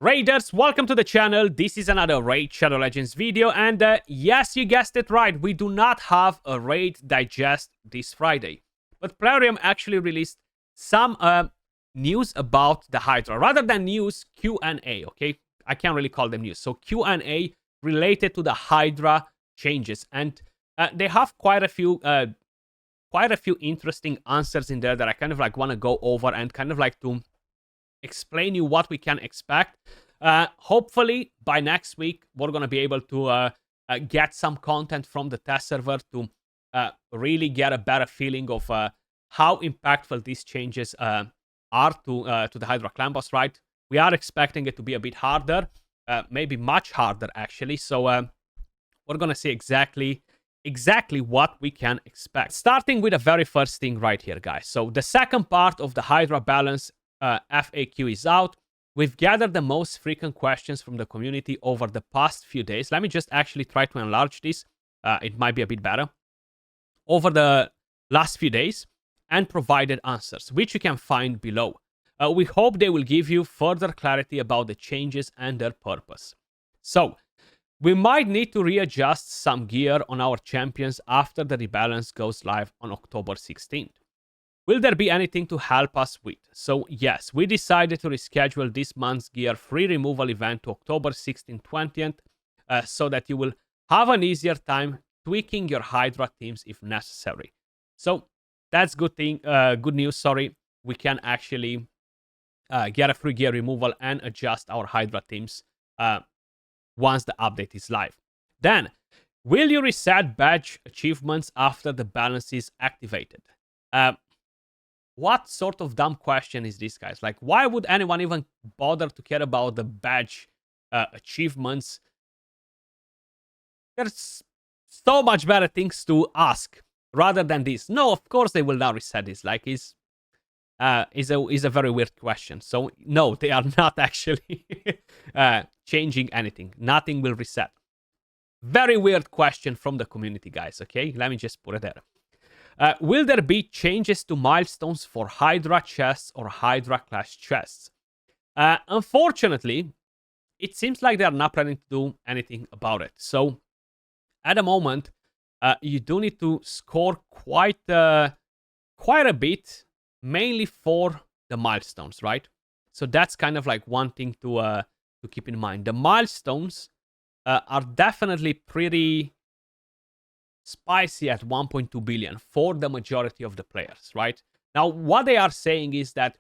Raiders, welcome to the channel. This is another Raid Shadow Legends video, and yes, you guessed it right, we do not have a Raid Digest this Friday. But Plarium actually released some news about the Hydra. Rather than news, Q&A, okay? I can't really call them news. So Q&A related to the Hydra changes, and they have quite a few interesting answers in there that I kind of like want to go over and kind of like to explain you what we can expect. Hopefully by next week we're gonna be able to get some content from the test server to really get a better feeling of how impactful these changes are to the Hydra clan boss. Right, we are expecting it to be a bit harder, maybe much harder actually. So we're gonna see exactly what we can expect. Starting with the very first thing right here, guys. So the second part of the Hydra balance FAQ is out. We've gathered the most frequent questions from the community over the past few days. Let me just actually try to enlarge this. It might be a bit better. Over the last few days, and provided answers, which you can find below. We hope they will give you further clarity about the changes and their purpose. So, we might need to readjust some gear on our champions after the rebalance goes live on October 16th. Will there be anything to help us with? So yes, we decided to reschedule this month's gear free removal event to October 16th, 20th, so that you will have an easier time tweaking your Hydra teams if necessary. So that's good news, sorry. We can actually get a free gear removal and adjust our Hydra teams once the update is live. Then, will you reset badge achievements after the balance is activated? What sort of dumb question is this, guys? Like, why would anyone even bother to care about the badge achievements? There's so much better things to ask rather than this. No, of course they will now reset this. Like, is a very weird question. So no, they are not actually changing anything. Nothing will reset. Very weird question from the community, guys. Okay, let me just put it there. Will there be changes to milestones for Hydra chests or Hydra class chests? Unfortunately, it seems like they are not planning to do anything about it. So, at the moment, you do need to score quite a bit, mainly for the milestones, right? So that's kind of like one thing to keep in mind. The milestones are definitely pretty spicy at 1.2 billion for the majority of the players, right? Now, what they are saying is that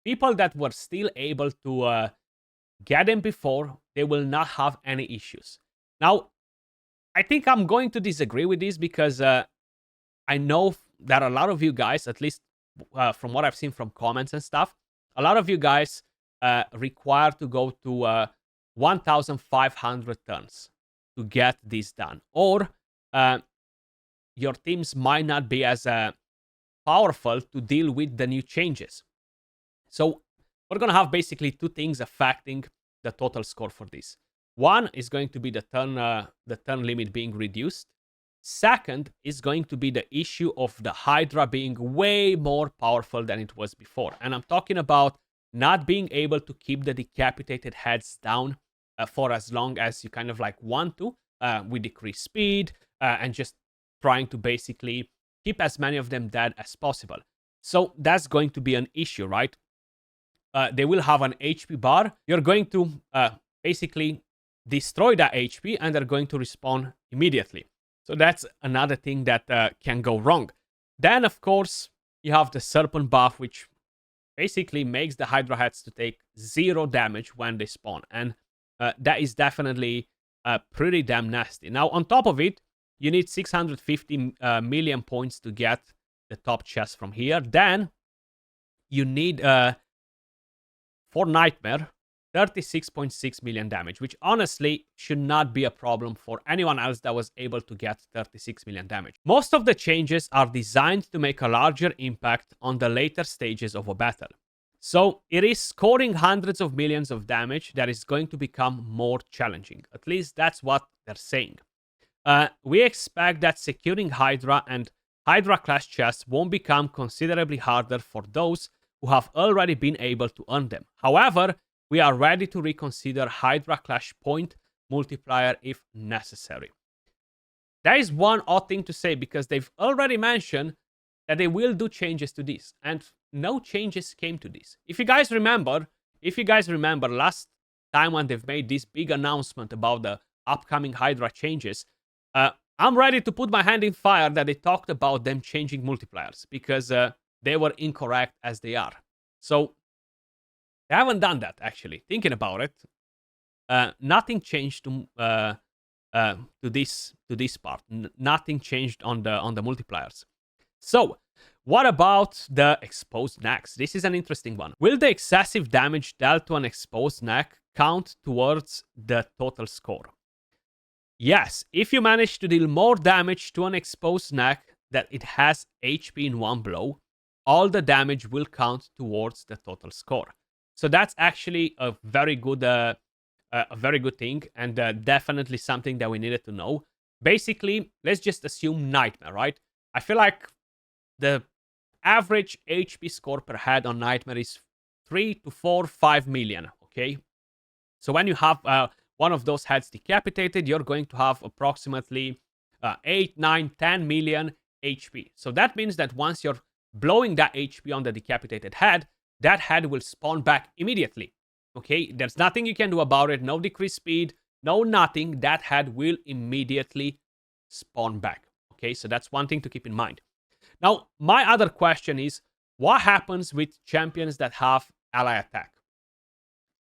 people that were still able to get them before, they will not have any issues. Now, I think I'm going to disagree with this because I know that a lot of you guys, at least from what I've seen from comments and stuff, a lot of you guys require to go to 1,500 turns to get this done. Or your teams might not be as powerful to deal with the new changes. So we're going to have basically two things affecting the total score for this. One is going to be the turn limit being reduced. Second is going to be the issue of the Hydra being way more powerful than it was before. And I'm talking about not being able to keep the decapitated heads down for as long as you kind of like want to, with decreased speed and just trying to basically keep as many of them dead as possible. So that's going to be an issue, right? They will have an HP bar. You're going to basically destroy that HP and they're going to respawn immediately. So that's another thing that can go wrong. Then, of course, you have the Serpent buff, which basically makes the Hydra heads to take 0 damage when they spawn. And that is definitely pretty damn nasty. Now, on top of it, you need 650 million points to get the top chest from here. Then you need, for Nightmare, 36.6 million damage, which honestly should not be a problem for anyone else that was able to get 36 million damage. Most of the changes are designed to make a larger impact on the later stages of a battle. So it is scoring hundreds of millions of damage that is going to become more challenging. At least that's what they're saying. We expect that securing Hydra and Hydra class chests won't become considerably harder for those who have already been able to earn them. However, we are ready to reconsider Hydra Clash point multiplier if necessary. That is one odd thing to say because they've already mentioned that they will do changes to this, and no changes came to this. If you guys remember last time when they've made this big announcement about the upcoming Hydra changes, I'm ready to put my hand in fire that they talked about them changing multipliers because they were incorrect as they are. So they haven't done that, actually. Thinking about it, nothing changed to this part. Nothing changed on the multipliers. So, what about the exposed necks? This is an interesting one. Will the excessive damage dealt to an exposed neck count towards the total score? Yes, if you manage to deal more damage to an exposed neck that it has HP in one blow, all the damage will count towards the total score. So that's actually a very good thing, and definitely something that we needed to know. Basically, let's just assume Nightmare, right? I feel like the average HP score per head on Nightmare is 3 to 4, 5 million, okay? So when you have one of those heads decapitated, you're going to have approximately 8, 9, 10 million HP. So that means that once you're blowing that HP on the decapitated head, that head will spawn back immediately. Okay, there's nothing you can do about it. No decreased speed, no nothing. That head will immediately spawn back. Okay, so that's one thing to keep in mind. Now, my other question is, what happens with champions that have ally attack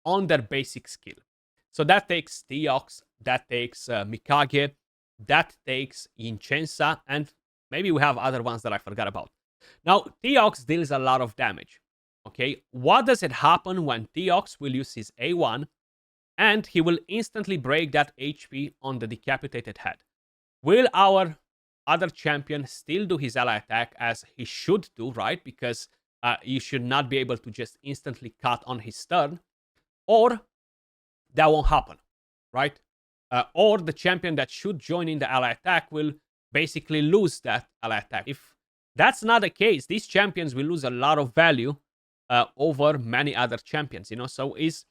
on their basic skill? So that takes Theox, that takes Mikage, that takes Yinchenza, and maybe we have other ones that I forgot about. Now, Theox deals a lot of damage. Okay, what does it happen when Theox will use his A1 and he will instantly break that HP on the decapitated head? Will our other champion still do his ally attack as he should do, right? Because you should not be able to just instantly cut on his turn, or that won't happen, right? Or the champion that should join in the ally attack will basically lose that ally attack. If that's not the case, these champions will lose a lot of value over many other champions, you know? So it's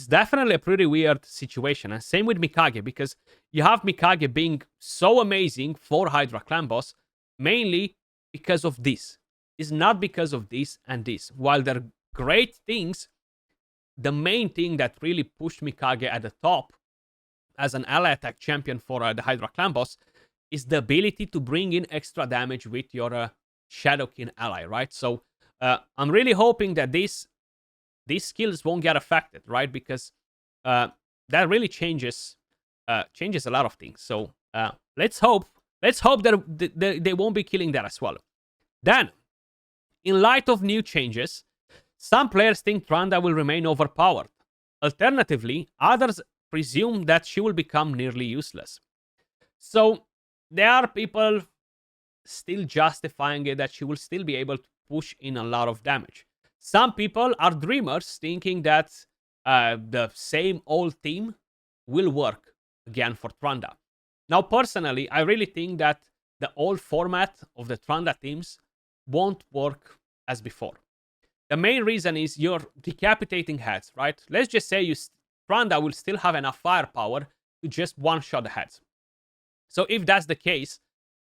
definitely a pretty weird situation. And same with Mikage, because you have Mikage being so amazing for Hydra Clan Boss, mainly because of this. It's not because of this and this. While they're great things, the main thing that really pushed Mikage at the top as an ally attack champion for the Hydra Clan Boss is the ability to bring in extra damage with your Shadowkin ally, right? So I'm really hoping that these skills won't get affected, right? Because that really changes a lot of things. So let's hope that they won't be killing that as well. Then, in light of new changes, some players think Tranda will remain overpowered. Alternatively, others presume that she will become nearly useless. So there are people still justifying it that she will still be able to push in a lot of damage. Some people are dreamers, thinking that the same old team will work again for Tranda. Now, personally, I really think that the old format of the Tranda teams won't work as before. The main reason is you're decapitating heads, right? Let's just say Tranda will still have enough firepower to just one-shot the heads. So if that's the case,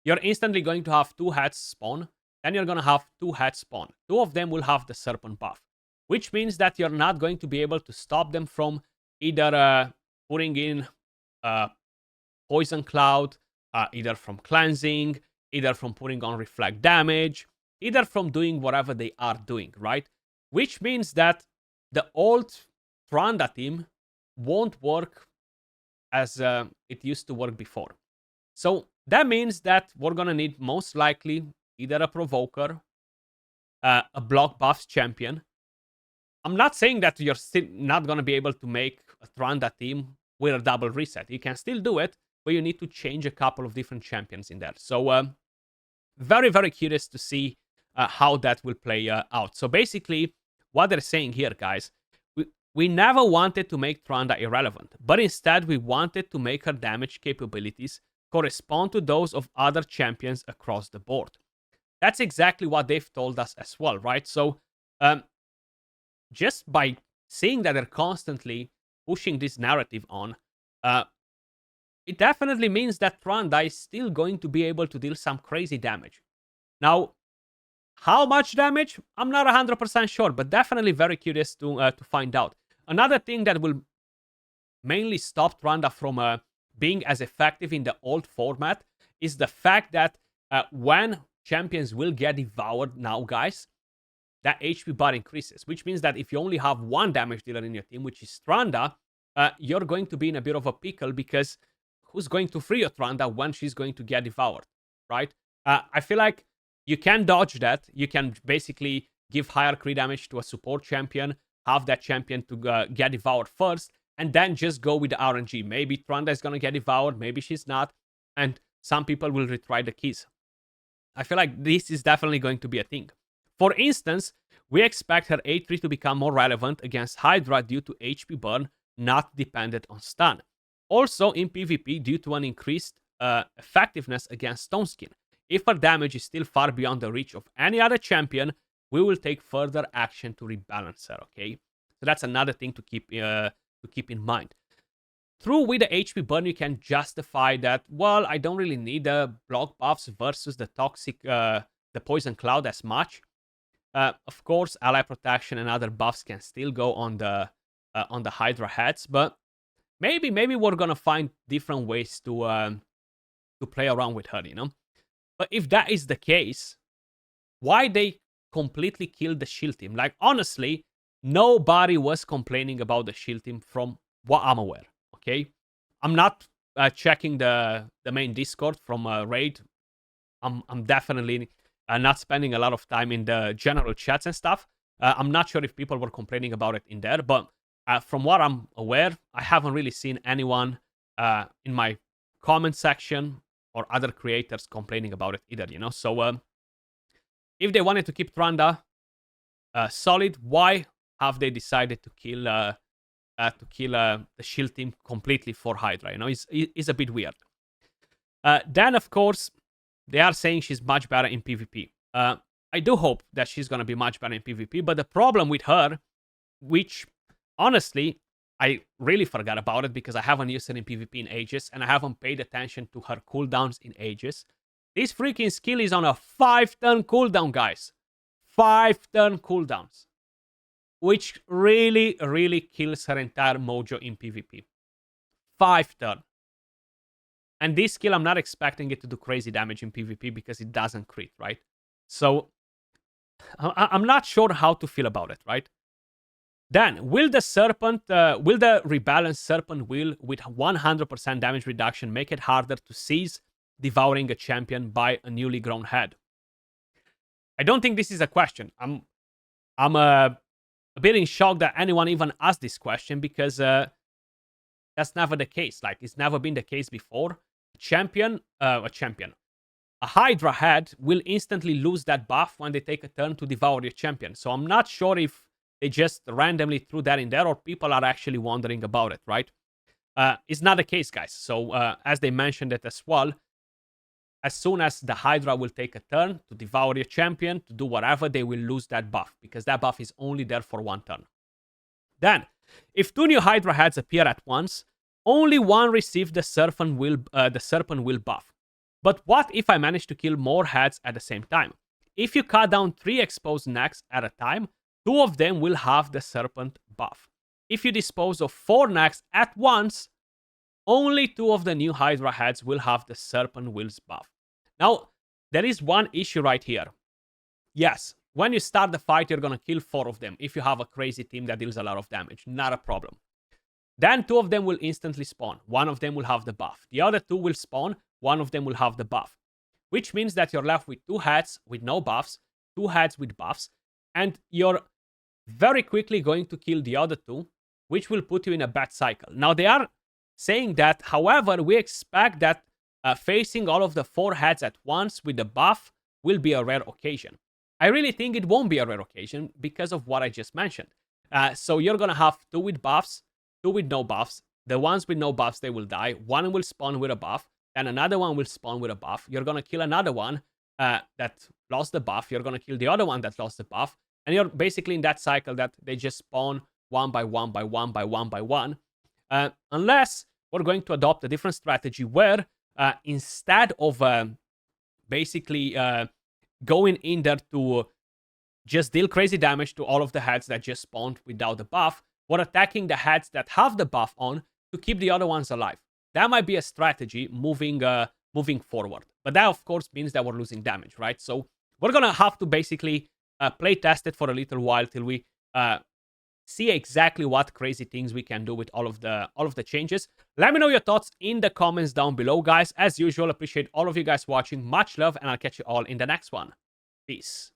you're instantly going to have 2 heads spawn. Then you're going to have 2 heads spawn. 2 of them will have the Serpent buff, which means that you're not going to be able to stop them from either putting in Poison Cloud, either from cleansing, either from putting on Reflect damage, either from doing whatever they are doing, right? Which means that the old Tranda team won't work as it used to work before. So that means that we're going to need most likely either a Provoker, a block buffs champion. I'm not saying that you're still not going to be able to make a Tranda team with a double reset. You can still do it, but you need to change a couple of different champions in there. So very, very curious to see how that will play out. So basically, what they're saying here, guys, we never wanted to make Tranda irrelevant, but instead we wanted to make her damage capabilities correspond to those of other champions across the board. That's exactly what they've told us as well, right? So just by seeing that they're constantly pushing this narrative on, it definitely means that Tranda is still going to be able to deal some crazy damage. Now, how much damage? I'm not 100% sure, but definitely very curious to find out. Another thing that will mainly stop Tranda from being as effective in the old format is the fact that when champions will get devoured now, guys, that HP bar increases, which means that if you only have one damage dealer in your team, which is Tranda, you're going to be in a bit of a pickle because who's going to free your Tranda when she's going to get devoured, right? I feel like you can dodge that. You can basically give higher crit damage to a support champion, have that champion to get devoured first, and then just go with the RNG. Maybe Tranda is going to get devoured, maybe she's not, and some people will retry the keys. I feel like this is definitely going to be a thing. For instance, we expect her A3 to become more relevant against Hydra due to HP burn, not dependent on stun. Also in PvP due to an increased effectiveness against Stone Skin. If her damage is still far beyond the reach of any other champion, we will take further action to rebalance her, okay? So that's another thing to keep in mind. Through with the HP burn, you can justify that, well, I don't really need the block buffs versus the toxic, the poison cloud as much. Of course, ally protection and other buffs can still go on the Hydra heads, but maybe we're gonna find different ways to play around with her, you know. But if that is the case, why they completely killed the shield team? Like, honestly, nobody was complaining about the shield team from what I'm aware. Okay, I'm not checking the main Discord from Raid. I'm definitely not spending a lot of time in the general chats and stuff. I'm not sure if people were complaining about it in there, but from what I'm aware, I haven't really seen anyone in my comment section or other creators complaining about it either, you know? So if they wanted to keep Tranda solid, why have they decided to kill the shield team completely for Hydra? You know, it's a bit weird. Then, of course, they are saying she's much better in PvP. I do hope that she's going to be much better in PvP, but the problem with her, which, honestly, I really forgot about it because I haven't used her in PvP in ages, and I haven't paid attention to her cooldowns in ages. This freaking skill is on a 5-turn cooldown, guys. 5-turn cooldowns. Which really, really kills her entire mojo in PvP. 5-turn. And this skill, I'm not expecting it to do crazy damage in PvP because it doesn't crit, right? So, I'm not sure how to feel about it, right? Then, will the rebalanced Serpent wheel with 100% damage reduction make it harder to seize devouring a champion by a newly grown head? I don't think this is a question. I'm a bit in shock that anyone even asked this question because that's never the case. Like, it's never been the case before. A Hydra head will instantly lose that buff when they take a turn to devour your champion. So I'm not sure if they just randomly threw that in there or people are actually wondering about it, right? It's not the case, guys. So as they mentioned it as well, as soon as the Hydra will take a turn to devour your champion, to do whatever, they will lose that buff because that buff is only there for one turn. Then, if 2 new Hydra heads appear at once, only one receives the Serpent will buff. But what if I manage to kill more heads at the same time? If you cut down 3 exposed necks at a time, 2 of them will have the Serpent buff. If you dispose of 4 necks at once, only 2 of the new Hydra heads will have the Serpent Will's buff. Now, there is one issue right here. Yes, when you start the fight, you're gonna kill 4 of them if you have a crazy team that deals a lot of damage. Not a problem. Then 2 of them will instantly spawn. 1 of them will have the buff. The other 2 will spawn. 1 of them will have the buff. Which means that you're left with 2 heads with no buffs, 2 heads with buffs, and you're very quickly going to kill the other 2, which will put you in a bad cycle. Now, they are saying that, however, we expect that facing all of the 4 heads at once with the buff will be a rare occasion. I really think it won't be a rare occasion because of what I just mentioned. So you're going to have 2 with buffs, 2 with no buffs. The ones with no buffs, they will die. 1 will spawn with a buff, and another one will spawn with a buff. You're going to kill another one that lost the buff. You're going to kill the other one that lost the buff. And you're basically in that cycle that they just spawn one by one by one by one by one. Unless we're going to adopt a different strategy where instead of basically going in there to just deal crazy damage to all of the heads that just spawned without the buff, we're attacking the heads that have the buff on to keep the other ones alive. That might be a strategy moving forward. But that, of course, means that we're losing damage, right? So we're going to have to basically play test it for a little while till we see exactly what crazy things we can do with all of the changes. Let me know your thoughts in the comments down below, guys. As usual, appreciate all of you guys watching. Much love, and I'll catch you all in the next one. Peace.